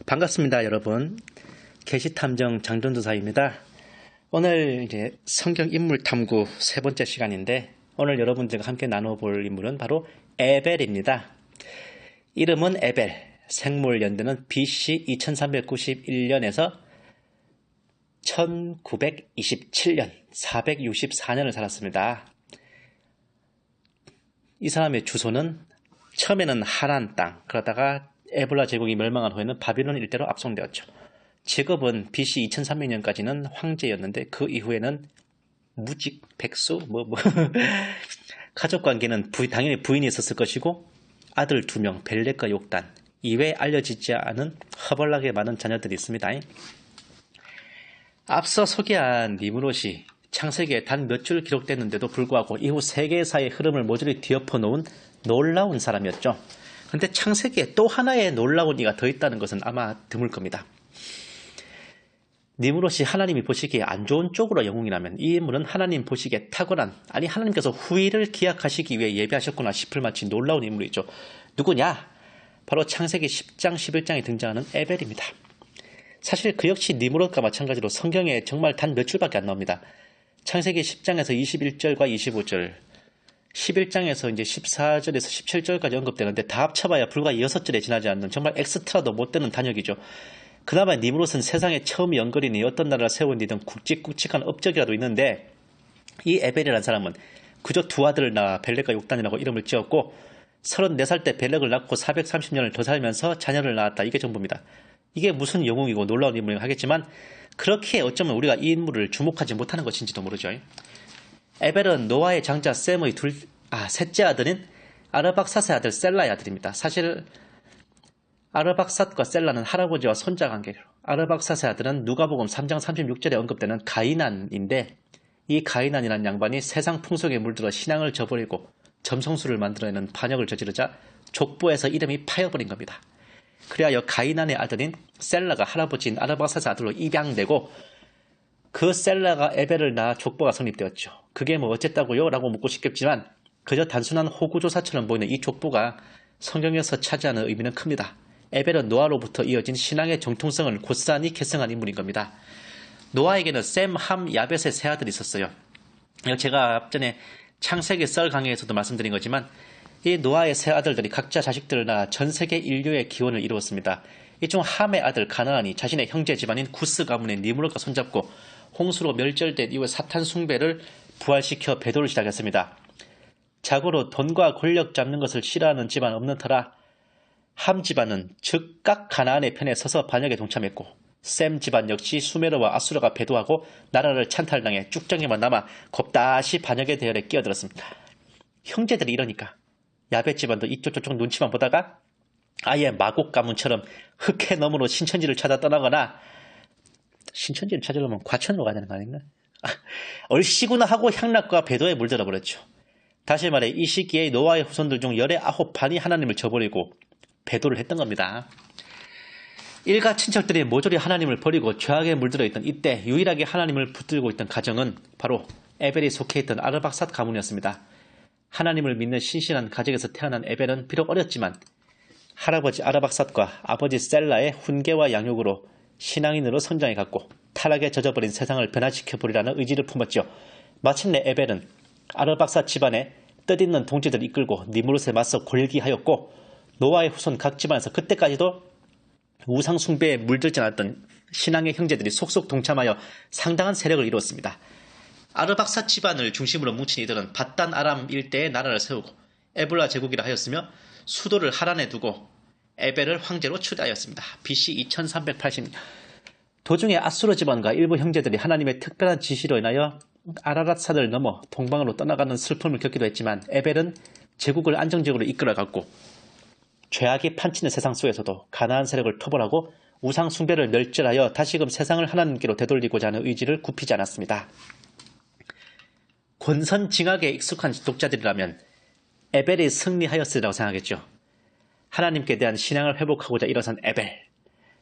반갑습니다, 여러분. 계시탐정 장전도사입니다. 오늘 이제 성경 인물 탐구 세 번째 시간인데, 오늘 여러분들과 함께 나눠볼 인물은 바로 에벨입니다. 이름은 에벨, 생물 연대는 BC 2391년에서 1927년, 464년을 살았습니다. 이 사람의 주소는 처음에는 하란 땅, 그러다가 에볼라 제국이 멸망한 후에는 바빌론 일대로 압송되었죠. 직업은 BC 2300년까지는 황제였는데 그 이후에는 무직, 백수, 가족관계는 당연히 부인이 있었을 것이고 아들 2명, 벨렉과 욕단 이외에 알려지지 않은 허벌나게 많은 자녀들이 있습니다. 앞서 소개한 니므롯이 창세기에 단 몇 줄 기록됐는데도 불구하고 이후 세계사의 흐름을 모조리 뒤엎어 놓은 놀라운 사람이었죠. 그런데 창세기에 또 하나의 놀라운 이가 더 있다는 것은 아마 드물 겁니다. 니므롯이 하나님이 보시기에 안 좋은 쪽으로 영웅이라면 이 인물은 하나님 보시기에 탁월한, 아니 하나님께서 후일을 기약하시기 위해 예비하셨구나 싶을 만치 놀라운 인물이죠. 누구냐? 바로 창세기 10장, 11장에 등장하는 에벨입니다. 사실 그 역시 니므롯과 마찬가지로 성경에 정말 단 몇 줄밖에 안 나옵니다. 창세기 10장에서 21절과 25절, 11장에서 이제 14절에서 17절까지 언급되는데 다 합쳐봐야 불과 6절에 지나지 않는 정말 엑스트라도 못 되는 단역이죠. 그나마 니므롯은 세상에 처음 연거리니 어떤 나라를 세운 이든 굵직굵직한 업적이라도 있는데, 이 에벨이라는 사람은 그저 두 아들을 낳아 벨렉과 욕단이라고 이름을 지었고 34살 때 벨렉을 낳고 430년을 더 살면서 자녀를 낳았다. 이게 전부입니다. 이게 무슨 영웅이고 놀라운 인물인가 하겠지만 그렇게 어쩌면 우리가 이 인물을 주목하지 못하는 것인지도 모르죠. 에벨은 노아의 장자 셈의 셋째 아들인 아르박삿의 아들 셀라의 아들입니다. 사실 아르박삿과 셀라는 할아버지와 손자 관계로, 아르박삿의 아들은 누가복음 3장 36절에 언급되는 가이난인데, 이 가이난이라는 양반이 세상 풍속에 물들어 신앙을 저버리고 점성술을 만들어내는 반역을 저지르자 족보에서 이름이 파여버린 겁니다. 그래야 가이난의 아들인 셀라가 할아버지인 아르박삿의 아들로 입양되고 그 셀라가 에벨을 낳아 족보가 성립되었죠. 그게 뭐 어쨌다고요? 라고 묻고 싶겠지만 그저 단순한 호구조사처럼 보이는 이 족보가 성경에서 차지하는 의미는 큽니다. 에벨은 노아로부터 이어진 신앙의 정통성을 고스란히 계승한 인물인 겁니다. 노아에게는 셈, 함, 야벳의 세 아들이 있었어요. 제가 앞전에 창세기 썰 강의에서도 말씀드린 거지만 이 노아의 세 아들들이 각자 자식들을 낳아 전 세계 인류의 기원을 이루었습니다. 이 중 함의 아들 가나안이 자신의 형제 집안인 구스 가문의 니므롯과 손잡고 홍수로 멸절된 이후 사탄 숭배를 부활시켜 배도를 시작했습니다. 자고로 돈과 권력 잡는 것을 싫어하는 집안 없는 터라 함 집안은 즉각 가나안의 편에 서서 반역에 동참했고, 셈 집안 역시 수메르와 아수르가 배도하고 나라를 찬탈당해 쭉정이만 남아 겁다시 반역의 대열에 끼어들었습니다. 형제들이 이러니까 야벳 집안도 이쪽 저쪽 눈치만 보다가 아예 마곡 가문처럼 흑해 너머로 신천지를 찾아 떠나거나, 신천지를 찾으려면 과천으로 가야 되는 거 아닌가? 얼씨구나 하고 향락과 배도에 물들어 버렸죠. 다시 말해 이 시기에 노아의 후손들 중 열의 9반이 하나님을 저버리고 배도를 했던 겁니다. 일가 친척들이 모조리 하나님을 버리고 죄악에 물들어 있던 이때 유일하게 하나님을 붙들고 있던 가정은 바로 에벨이 속해 있던 아르박삿 가문이었습니다. 하나님을 믿는 신실한 가정에서 태어난 에벨은 비록 어렸지만 할아버지 아르박삿과 아버지 셀라의 훈계와 양육으로 신앙인으로 성장해갔고 타락에 젖어버린 세상을 변화시켜보리라는 의지를 품었죠. 마침내 에벨은 아르박삿 집안의 뜻있는 동지들을 이끌고 니므롯에 맞서 골기하였고, 노아의 후손 각 집안에서 그때까지도 우상 숭배에 물들지 않았던 신앙의 형제들이 속속 동참하여 상당한 세력을 이루었습니다. 아르박삿 집안을 중심으로 뭉친 이들은 바단 아람 일대에 나라를 세우고 에볼라 제국이라 하였으며 수도를 하란에 두고 에벨을 황제로 추대하였습니다. BC 2380년. 도중에 아수르 집안과 일부 형제들이 하나님의 특별한 지시로 인하여 아라랏산을 넘어 동방으로 떠나가는 슬픔을 겪기도 했지만 에벨은 제국을 안정적으로 이끌어갔고, 죄악이 판치는 세상 속에서도 가나안 세력을 토벌하고 우상 숭배를 멸절하여 다시금 세상을 하나님께로 되돌리고자 하는 의지를 굽히지 않았습니다. 권선징악에 익숙한 독자들이라면 에벨이 승리하였으리라고 생각했죠. 하나님께 대한 신앙을 회복하고자 일어선 에벨.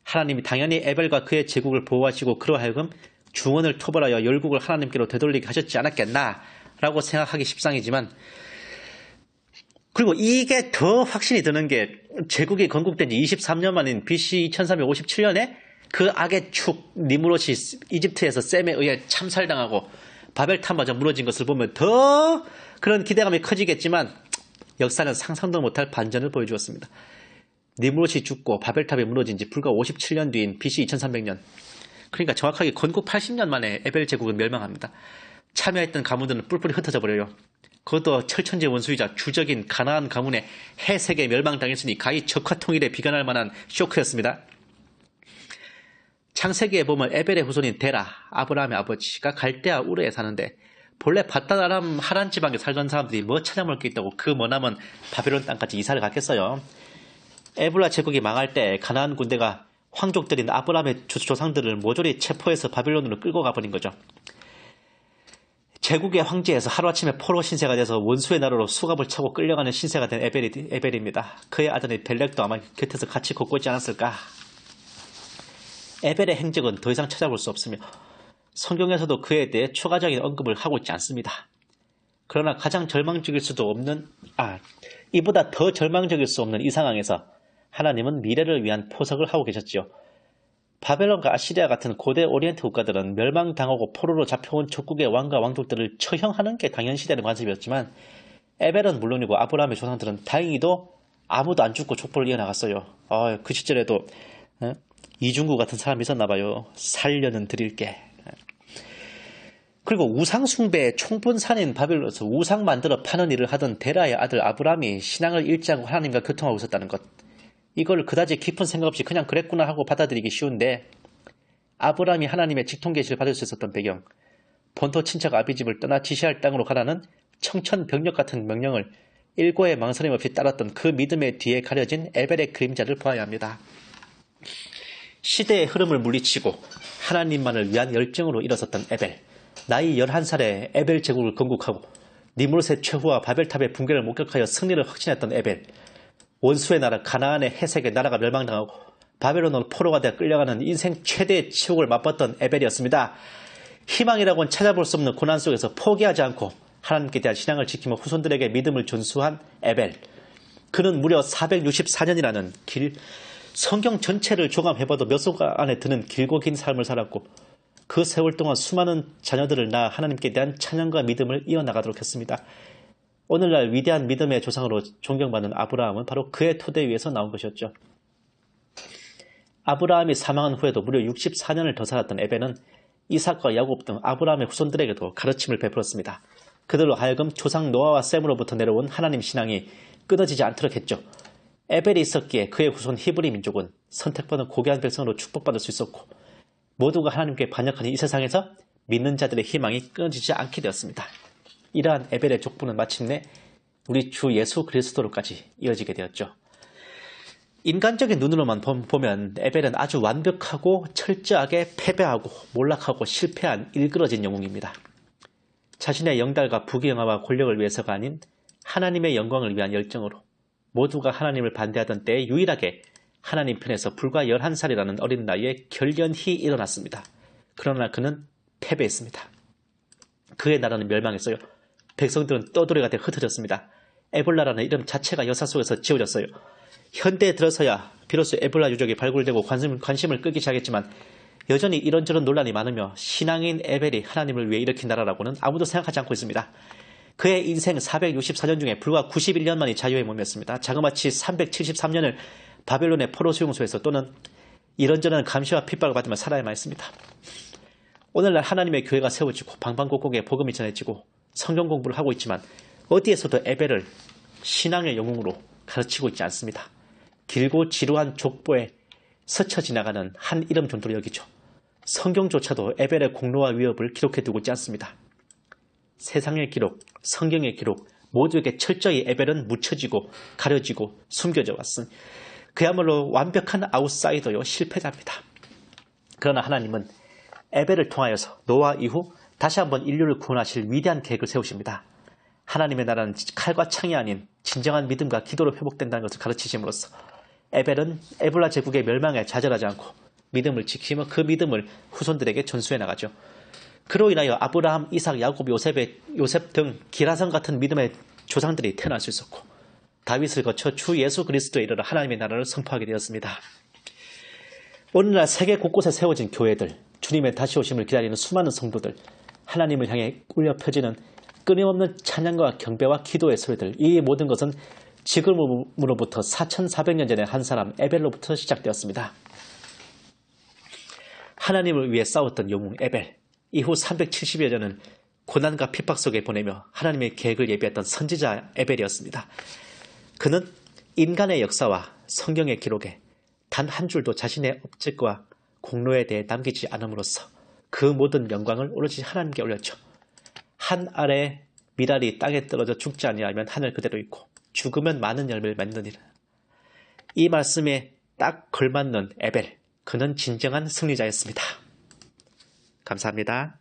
하나님이 당연히 에벨과 그의 제국을 보호하시고 그로 하여금 중원을 토벌하여 열국을 하나님께로 되돌리게 하셨지 않았겠나 라고 생각하기 십상이지만 그리고 이게 더 확신이 드는 게 제국이 건국된 지 23년 만인 BC 2357년에 그 악의 축 니무롯이 이집트에서 셈에 의해 참살당하고 바벨탑마저 무너진 것을 보면 더 그런 기대감이 커지겠지만 역사는 상상도 못할 반전을 보여주었습니다. 니무롯이 죽고 바벨탑이 무너진 지 불과 57년 뒤인 BC 2300년, 그러니까 정확하게 건국 80년 만에 에벨 제국은 멸망합니다. 참여했던 가문들은 뿔뿔이 흩어져 버려요. 그것도 철천지 원수이자 주적인 가나안 가문의 해세계 멸망당했으니 가히 적화 통일에 비관할 만한 쇼크였습니다. 창세기에 보면 에벨의 후손인 데라, 아브라함의 아버지가 갈대아 우르에 사는데 본래 바다람 하란 지방에 살던 사람들이 뭐 찾아먹을 게 있다고 그 머나먼 바벨론 땅까지 이사를 갔겠어요. 에불라 제국이 망할 때 가나안 군대가 황족들인 아브라함의 조상들을 모조리 체포해서 바벨론으로 끌고 가버린 거죠. 제국의 황제에서 하루아침에 포로 신세가 돼서 원수의 나라로 수갑을 차고 끌려가는 신세가 된 에벨입니다. 그의 아들인 벨렉도 아마 곁에서 같이 걷고 있지 않았을까. 에벨의 행적은 더 이상 찾아볼 수 없으며 성경에서도 그에 대해 추가적인 언급을 하고 있지 않습니다. 그러나 가장 절망적일 수도 없는, 이보다 더 절망적일 수 없는 이 상황에서 하나님은 미래를 위한 포석을 하고 계셨지요. 바벨론과 아시리아 같은 고대 오리엔트 국가들은 멸망당하고 포로로 잡혀온 적국의 왕과 왕족들을 처형하는 게 당연시되는 관습이었지만 에벨은 물론이고 아브라함의 조상들은 다행히도 아무도 안 죽고 족보를 이어나갔어요. 그 시절에도 이중구 같은 사람이 있었나 봐요. 살려는 드릴게. 그리고 우상 숭배의 총분산인 바벨론에서 우상 만들어 파는 일을 하던 데라의 아들 아브라함이 신앙을 잃지 않고 하나님과 교통하고 있었다는 것. 이걸 그다지 깊은 생각 없이 그냥 그랬구나 하고 받아들이기 쉬운데 아브라함이 하나님의 직통 계시를 받을 수 있었던 배경, 본토 친척 아비집을 떠나 지시할 땅으로 가라는 청천벽력 같은 명령을 일고의 망설임 없이 따랐던 그 믿음의 뒤에 가려진 에벨의 그림자를 보아야 합니다. 시대의 흐름을 물리치고 하나님만을 위한 열정으로 일어섰던 에벨, 나이 11살에 에벨 제국을 건국하고 니무롯의 최후와 바벨탑의 붕괴를 목격하여 승리를 확신했던 에벨, 원수의 나라 가나안의 해색의 나라가 멸망당하고 바벨론으로 포로가 되어 끌려가는 인생 최대의 치욕을 맛봤던 에벨이었습니다. 희망이라고는 찾아볼 수 없는 고난 속에서 포기하지 않고 하나님께 대한 신앙을 지키며 후손들에게 믿음을 전수한 에벨. 그는 무려 464년이라는 성경 전체를 종합해봐도 몇 소가 안에 드는 길고 긴 삶을 살았고 그 세월 동안 수많은 자녀들을 낳아 하나님께 대한 찬양과 믿음을 이어나가도록 했습니다. 오늘날 위대한 믿음의 조상으로 존경받는 아브라함은 바로 그의 토대 위에서 나온 것이었죠. 아브라함이 사망한 후에도 무려 64년을 더 살았던 에벨은 이삭과 야곱 등 아브라함의 후손들에게도 가르침을 베풀었습니다. 그들로 하여금 조상 노아와 셈으로부터 내려온 하나님 신앙이 끊어지지 않도록 했죠. 에벨이 있었기에 그의 후손 히브리 민족은 선택받은 고귀한 백성으로 축복받을 수 있었고 모두가 하나님께 반역하는 이 세상에서 믿는 자들의 희망이 끊어지지 않게 되었습니다. 이러한 에벨의 족보는 마침내 우리 주 예수 그리스도로까지 이어지게 되었죠. 인간적인 눈으로만 보면 에벨은 아주 완벽하고 철저하게 패배하고 몰락하고 실패한 일그러진 영웅입니다. 자신의 영달과 부귀영화와 권력을 위해서가 아닌 하나님의 영광을 위한 열정으로 모두가 하나님을 반대하던 때에 유일하게 하나님 편에서 불과 11살이라는 어린 나이에 결연히 일어났습니다. 그러나 그는 패배했습니다. 그의 나라는 멸망했어요. 백성들은 떠돌이가 되어 흩어졌습니다. 에볼라라는 이름 자체가 역사 속에서 지워졌어요. 현대에 들어서야 비로소 에볼라 유적이 발굴되고 관심을 끌기 시작했지만 여전히 이런저런 논란이 많으며 신앙인 에벨이 하나님을 위해 일으킨 나라라고는 아무도 생각하지 않고 있습니다. 그의 인생 464년 중에 불과 91년만이 자유의 몸이었습니다. 자그마치 373년을 바벨론의 포로 수용소에서 또는 이런저런 감시와 핍박을 받으며 살아야만 했습니다. 오늘날 하나님의 교회가 세워지고 방방곡곡에 복음이 전해지고 성경 공부를 하고 있지만 어디에서도 에벨을 신앙의 영웅으로 가르치고 있지 않습니다. 길고 지루한 족보에 스쳐 지나가는 한 이름 정도로 여기죠. 성경조차도 에벨의 공로와 위협을 기록해두고 있지 않습니다. 세상의 기록, 성경의 기록 모두에게 철저히 에벨은 묻혀지고 가려지고 숨겨져 왔으니 그야말로 완벽한 아웃사이더요 실패자입니다. 그러나 하나님은 에벨을 통하여서 노아 이후 다시 한번 인류를 구원하실 위대한 계획을 세우십니다. 하나님의 나라는 칼과 창이 아닌 진정한 믿음과 기도로 회복된다는 것을 가르치심으로써 에벨은 에볼라 제국의 멸망에 좌절하지 않고 믿음을 지키며 그 믿음을 후손들에게 전수해 나가죠. 그로 인하여 아브라함, 이삭, 야곱, 요셉 등 기라성 같은 믿음의 조상들이 태어날 수 있었고 다윗을 거쳐 주 예수 그리스도에 이르러 하나님의 나라를 선포하게 되었습니다. 오늘날 세계 곳곳에 세워진 교회들, 주님의 다시 오심을 기다리는 수많은 성도들, 하나님을 향해 울려 펴지는 끊임없는 찬양과 경배와 기도의 소리들, 이 모든 것은 지금으로부터 4400년 전에 한 사람 에벨로부터 시작되었습니다. 하나님을 위해 싸웠던 영웅 에벨, 이후 370여 년은 고난과 핍박 속에 보내며 하나님의 계획을 예비했던 선지자 에벨이었습니다. 그는 인간의 역사와 성경의 기록에 단 한 줄도 자신의 업적과 공로에 대해 남기지 않음으로써 그 모든 영광을 오로지 하나님께 올렸죠. 한 알의 미랄이 땅에 떨어져 죽지 아니하면 하늘 그대로 있고 죽으면 많은 열매를 맺느니라. 이 말씀에 딱 걸맞는 에벨, 그는 진정한 승리자였습니다. 감사합니다.